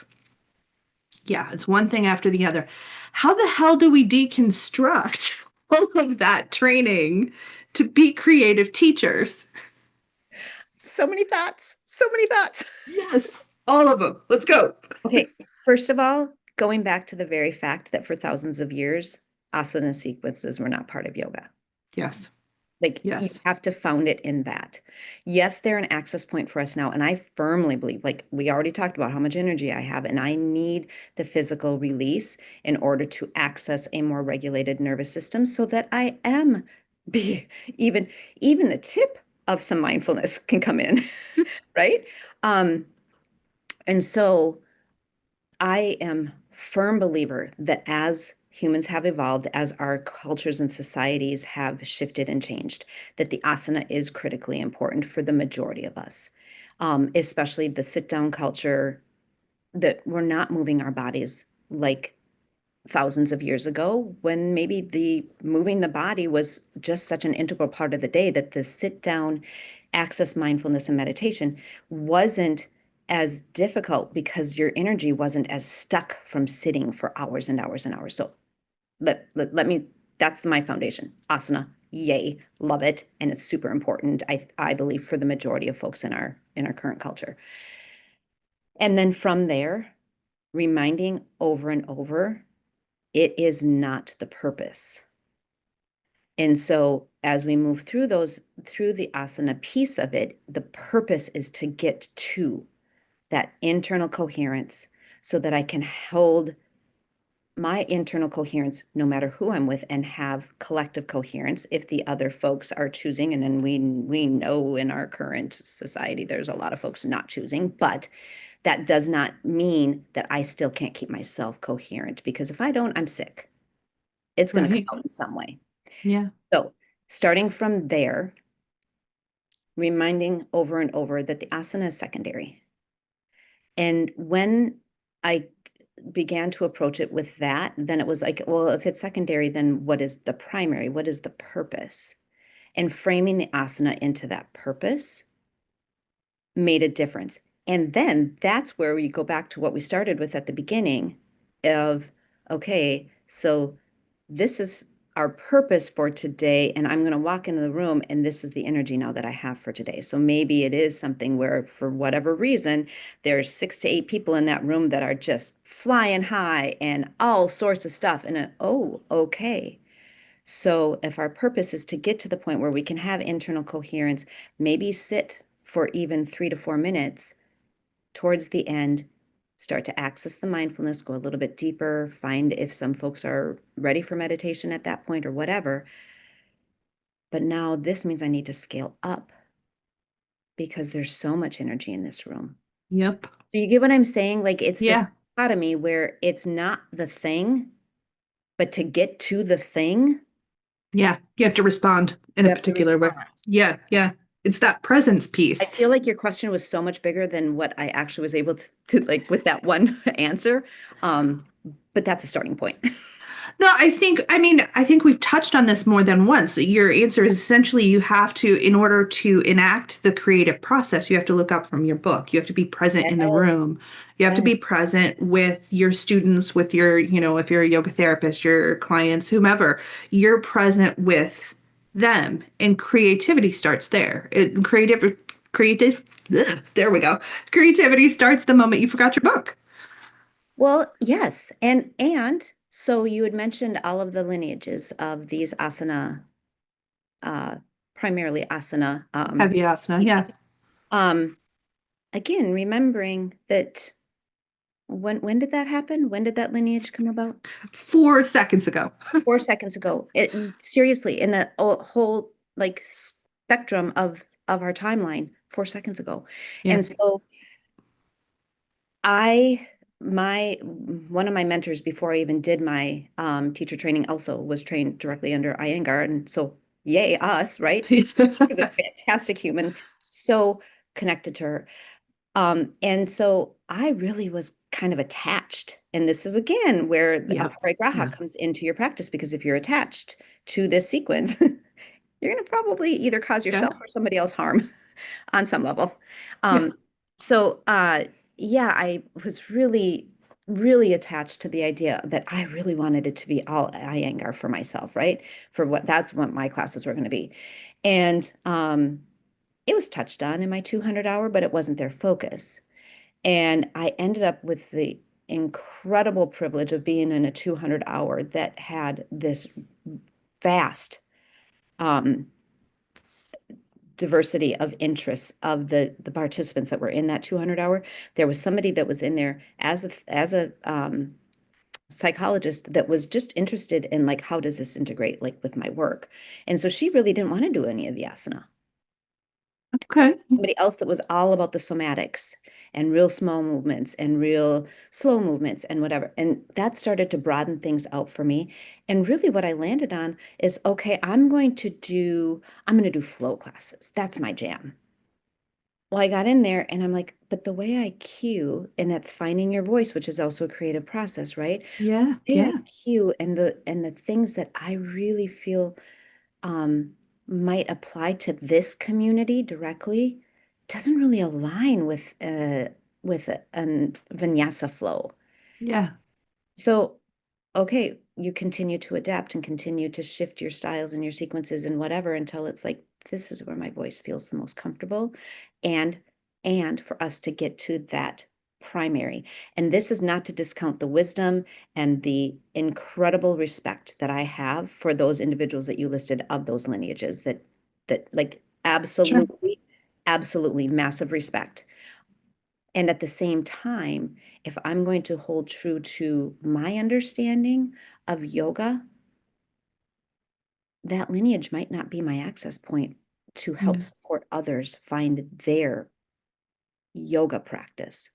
B: yeah, it's one thing after the other. How the hell do we deconstruct all of that training to be creative teachers?
C: So many thoughts. So many thoughts.
B: Yes, all of them. Let's go.
C: Okay, first of all, going back to the very fact that for thousands of years, asana sequences were not part of yoga.
B: Yes.
C: Like you
B: Yes.
C: have to found it in that. Yes, they're an access point for us now. And I firmly believe, like we already talked about how much energy I have, and I need the physical release in order to access a more regulated nervous system so that I am be even the tip of some mindfulness can come in, right? Um, and so I am firm believer that as humans have evolved, as our cultures and societies have shifted and changed, that the asana is critically important for the majority of us, especially the sit down culture, that we're not moving our bodies like thousands of years ago when maybe the moving the body was just such an integral part of the day that the sit down access mindfulness and meditation wasn't as difficult because your energy wasn't as stuck from sitting for hours and hours and hours. So let me that's my foundation. Asana, yay, love it, and it's super important. I believe for the majority of folks in our current culture. And then from there, reminding over and over it is not the purpose. And so as we move through the asana piece of it, the purpose is to get to that internal coherence so that I can hold my internal coherence no matter who I'm with and have collective coherence if the other folks are choosing. And then we know in our current society there's a lot of folks not choosing, but that does not mean that I still can't keep myself coherent because if I don't, I'm sick. It's going to come
B: Right.
C: out in some way.
B: Yeah.
C: So, starting from there, reminding over and over that the asana is secondary. And when I began to approach it with that, then it was like, well, if it's secondary, then what is the primary? What is the purpose? And framing the asana into that purpose made a difference. And then that's where we go back to what we started with at the beginning of, okay, so this is our purpose for today, and I'm going to walk into the room, and this is the energy now that I have for today. So maybe it is something where, for whatever reason, there's 6 to 8 people in that room that are just flying high and all sorts of stuff. And oh, okay. So if our purpose is to get to the point where we can have internal coherence, maybe sit for even 3 to 4 minutes towards the end, start to access the mindfulness, go a little bit deeper, find if some folks are ready for meditation at that point or whatever. But now this means I need to scale up because there's so much energy in this room.
B: Yep.
C: Do you get what I'm saying? Like it's this
B: Yeah.
C: dichotomy where it's not the thing, but to get to the thing,
B: Yeah. You have to respond in
C: you
B: a
C: have to
B: particular way.
C: respond.
B: Yeah. Yeah. It's that presence
C: I
B: piece.
C: feel like your question was so much bigger than what I actually was able to like with that one answer. Um, but that's a starting point.
B: No, I think we've touched on this more than once. Your answer is essentially you have to, in order to enact the creative process, you have to look up from your book. You have to be present in the
C: Yes.
B: room. You have to be
C: Yes.
B: present with your students, with your, if you're a yoga therapist, your clients, whomever, you're present with them. And creativity starts there. There we go. Creativity starts the moment you forgot your book.
C: Well, yes. And so you had mentioned all of the lineages of these asana, uh, primarily asana
B: Heavy asana. Yeah.
C: techniques. Um, again, remembering that when did that happen? When did that lineage come about?
B: 4 seconds ago.
C: 4 seconds ago. It seriously in the whole like spectrum of our timeline 4 seconds ago.
B: Yeah.
C: And so I my one of my mentors before I even did my teacher training also was trained directly under Iyengar, and so yay us, right? She was a fantastic human, so connected to her. And so I really was kind of attached. And this is again where the
B: Yep.
C: Aparigraha
B: Yeah.
C: comes into your practice, because if you're attached to this sequence, you're going to probably either cause
B: Yeah.
C: yourself or somebody else harm on some level.
B: Yeah.
C: So yeah, I was really, really attached to the idea that I really wanted it to be all Iyengar for myself, right? For what that's what my classes were going to be. And it was touched on in my 200 hour, but it wasn't their focus. And I ended up with the incredible privilege of being in a 200 hour that had this vast um, diversity of interests of the participants that were in that 200 hour. There was somebody that was in there as a psychologist that was just interested in like, how does this integrate like with my work? And so she really didn't want to do any of the asana.
B: Okay.
C: Somebody else that was all about the somatics and real small movements and real slow movements and whatever. And that started to broaden things out for me. And really what I landed on is, okay, I'm going to do flow classes. That's my jam. Well, I got in there and I'm like, but the way I cue, and that's finding your voice, which is also a creative process, right?
B: Yeah.
C: The way I
B: Yeah.
C: cue and the things that I really feel um, might apply to this community directly doesn't really align with an vinyasa flow.
B: Yeah.
C: So, okay, you continue to adapt and continue to shift your styles and your sequences and whatever until it's like this is where my voice feels the most comfortable, and for us to get to that primary. And this is not to discount the wisdom and the incredible respect that I have for those individuals that you listed of those lineages that like
B: Sure.
C: absolutely, absolutely massive respect. And at the same time, if I'm going to hold true to my understanding of yoga, that lineage might not be my access point to help
B: Yeah.
C: support others find their yoga practice.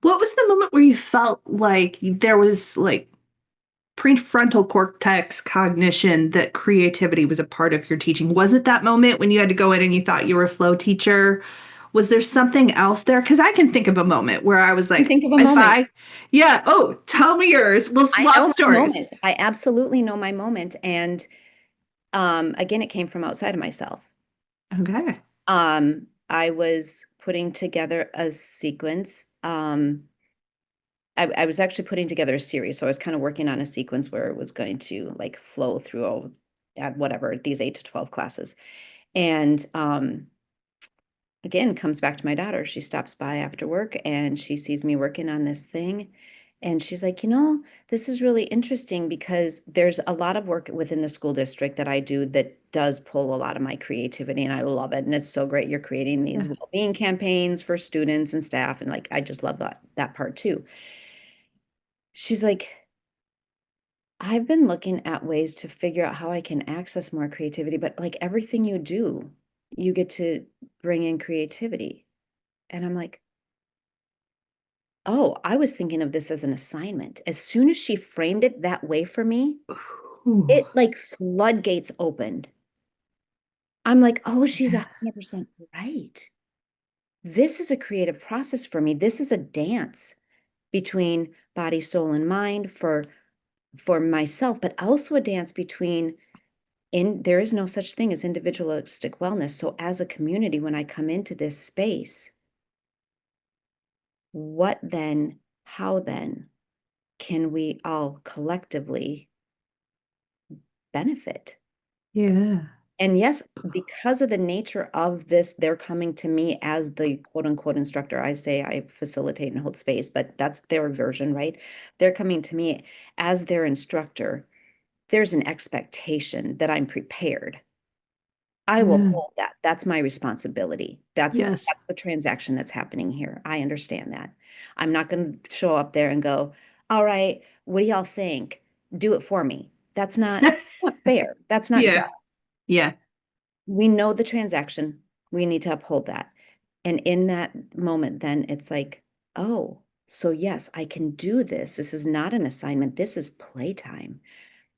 B: What was the moment where you felt like there was like prefrontal cortex cognition that creativity was a part of your teaching? Was it that moment when you had to go in and you thought you were a flow teacher? Was there something else there? Because I can think of a moment where I was
C: And
B: like,
C: think of a
B: if
C: moment.
B: I, yeah, oh, tell me yours. We'll
C: I
B: swap
C: know my
B: stories.
C: moment. I absolutely know my moment. And again, it came from outside of myself.
B: Okay.
C: I was putting together a sequence. I was actually putting together a series, so I was kind of working on a sequence where it was going to like flow through at whatever these 8 to 12 classes. And again, comes back to my daughter. She stops by after work and she sees me working on this thing. And she's like, this is really interesting because there's a lot of work within the school district that I do that does pull a lot of my creativity, and I love it. And it's so great. You're creating these
B: Yeah.
C: well-being campaigns for students and staff. And like, I just love that part too. She's like, I've been looking at ways to figure out how I can access more creativity, but like everything you do, you get to bring in creativity. And I'm like, oh, I was thinking of this as an assignment. As soon as she framed it that way for me,
B: Ooh.
C: it like floodgates opened. I'm like, oh, she's
B: Yeah.
C: 100% right. This is a creative process for me. This is a dance between body, soul, and mind for myself, but also a dance between there is no such thing as individualistic wellness. So as a community, when I come into this space, how then can we all collectively benefit?
B: Yeah.
C: And yes, because of the nature of this, they're coming to me as the quote unquote instructor. I say I facilitate and hold space, but that's their version, right? They're coming to me as their instructor. There's an expectation that I'm prepared. I will
B: Yeah.
C: hold that. That's my responsibility. That's
B: Yes.
C: the transaction that's happening here. I understand that. I'm not going to show up there and go, all right, what do y'all think? Do it for me. That's not fair. That's not just.
B: Yeah. Yeah.
C: We know the transaction. We need to uphold that. And in that moment, then it's like, oh, so yes, I can do this. This is not an assignment. This is playtime.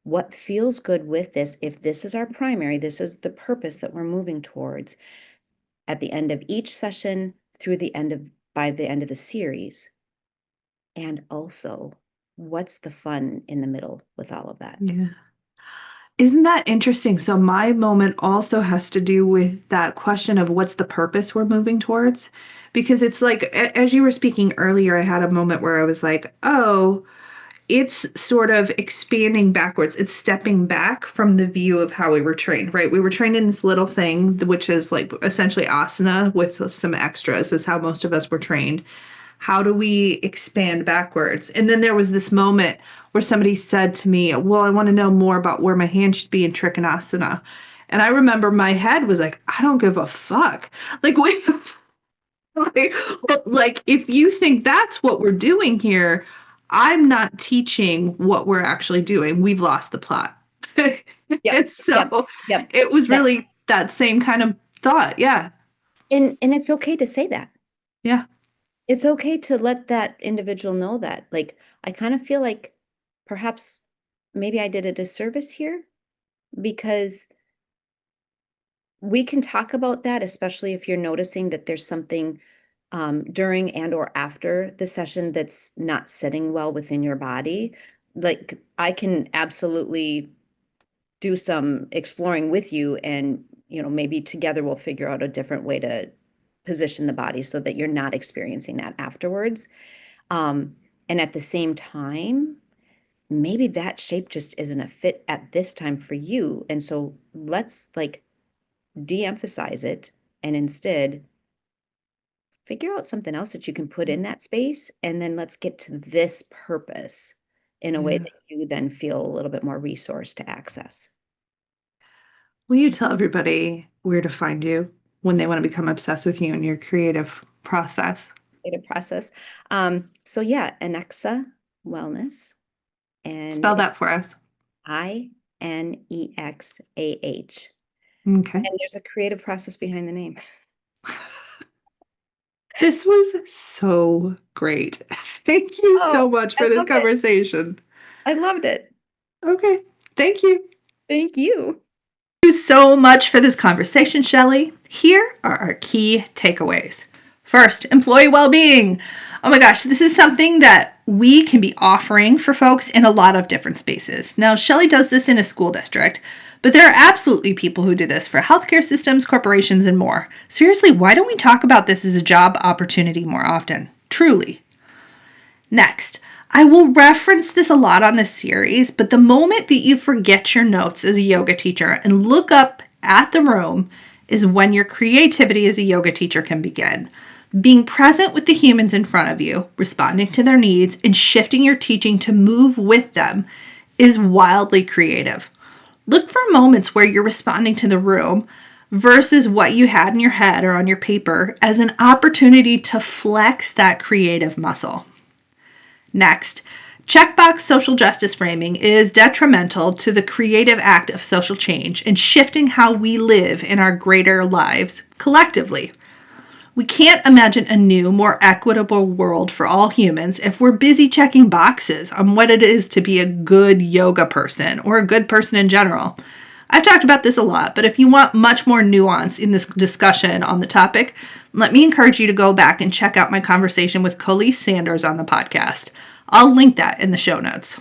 C: What feels good with this, if this is our primary, this is the purpose that we're moving towards at the end of each session by the end of the series. And also, what's the fun in the middle with all of that?
B: Yeah. Isn't that interesting? So my moment also has to do with that question of what's the purpose we're moving towards? Because it's like, as you were speaking earlier, I had a moment where I was like, oh, it's sort of expanding backwards. It's stepping back from the view of how we were trained, right? We were trained in this little thing, which is like essentially asana with some extras, is how most of us were trained. How do we expand backwards? And then there was this moment where somebody said to me, well, I want to know more about where my hand should be in Trikonasana. And I remember my head was like, I don't give a fuck. Like, wait, like if you think that's what we're doing here, I'm not teaching what we're actually doing. We've lost the plot.
C: Yep,
B: And
C: yep,
B: so
C: yep.
B: it was
C: That
B: really that same kind of thought. Yeah.
C: and it's okay to say that.
B: Yeah.
C: It's okay to let that individual know that. Like, I kind of feel like perhaps maybe I did a disservice here because we can talk about that, especially if you're noticing that there's something during and or after the session that's not sitting well within your body. Like, I can absolutely do some exploring with you, and maybe together we'll figure out a different way to position the body so that you're not experiencing that afterwards. Um, and at the same time, maybe that shape just isn't a fit at this time for you. And so let's like de-emphasize it and instead figure out something else that you can put in that space. And then let's get to this purpose in a way
B: Yeah.
C: that you then feel a little bit more resourced to access.
B: Will you tell everybody where to find you when they want to become obsessed with you and your creative process?
C: Creative process. So yeah, Anexa Wellness, and
B: Spell that for us.
C: INEXAH.
B: Okay.
C: And there's a creative process behind the name.
B: This was so great. Thank you
C: Oh,
B: so much
C: I
B: for this
C: loved it.
B: conversation.
C: I loved it.
B: Okay. Thank you.
C: Thank you.
B: Thank you so much for this conversation, Shelly. Here are our key takeaways. First, employee well-being. Oh my gosh, this is something that we can be offering for folks in a lot of different spaces. Now, Shelly does this in a school district, but there are absolutely people who do this for healthcare systems, corporations, and more. Seriously, why don't we talk about this as a job opportunity more often? Truly. Next, I will reference this a lot on this series, but the moment that you forget your notes as a yoga teacher and look up at the room is when your creativity as a yoga teacher can begin. Being present with the humans in front of you, responding to their needs, and shifting your teaching to move with them is wildly creative. Look for moments where you're responding to the room versus what you had in your head or on your paper as an opportunity to flex that creative muscle. Next, checkbox social justice framing is detrimental to the creative act of social change and shifting how we live in our greater lives collectively. We can't imagine a new, more equitable world for all humans if we're busy checking boxes on what it is to be a good yoga person or a good person in general. I've talked about this a lot, but if you want much more nuance in this discussion on the topic, let me encourage you to go back and check out my conversation with Colleen Sanders on the podcast. I'll link that in the show notes.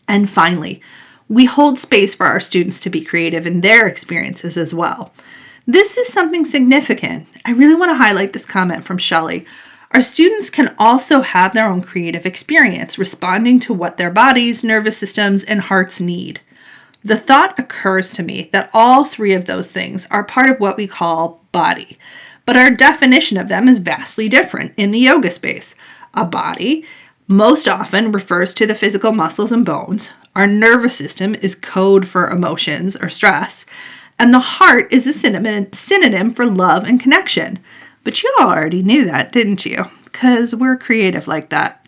B: And finally, we hold space for our students to be creative in their experiences as well. This is something significant. I really want to highlight this comment from Shelly. Our students can also have their own creative experience, responding to what their bodies, nervous systems, and hearts need. The thought occurs to me that all three of those things are part of what we call body, but our definition of them is vastly different in the yoga space. A body most often refers to the physical muscles and bones. Our nervous system is code for emotions or stress. And the heart is a synonym for love and connection. But you all already knew that, didn't you? Because we're creative like that.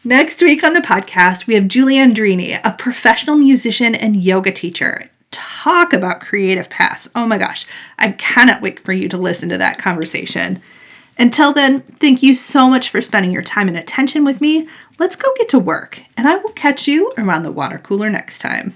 B: Next week on the podcast, we have Julie Andrini, a professional musician and yoga teacher. Talk about creative paths. Oh my gosh, I cannot wait for you to listen to that conversation. Until then, thank you so much for spending your time and attention with me. Let's go get to work, and I will catch you around the water cooler next time.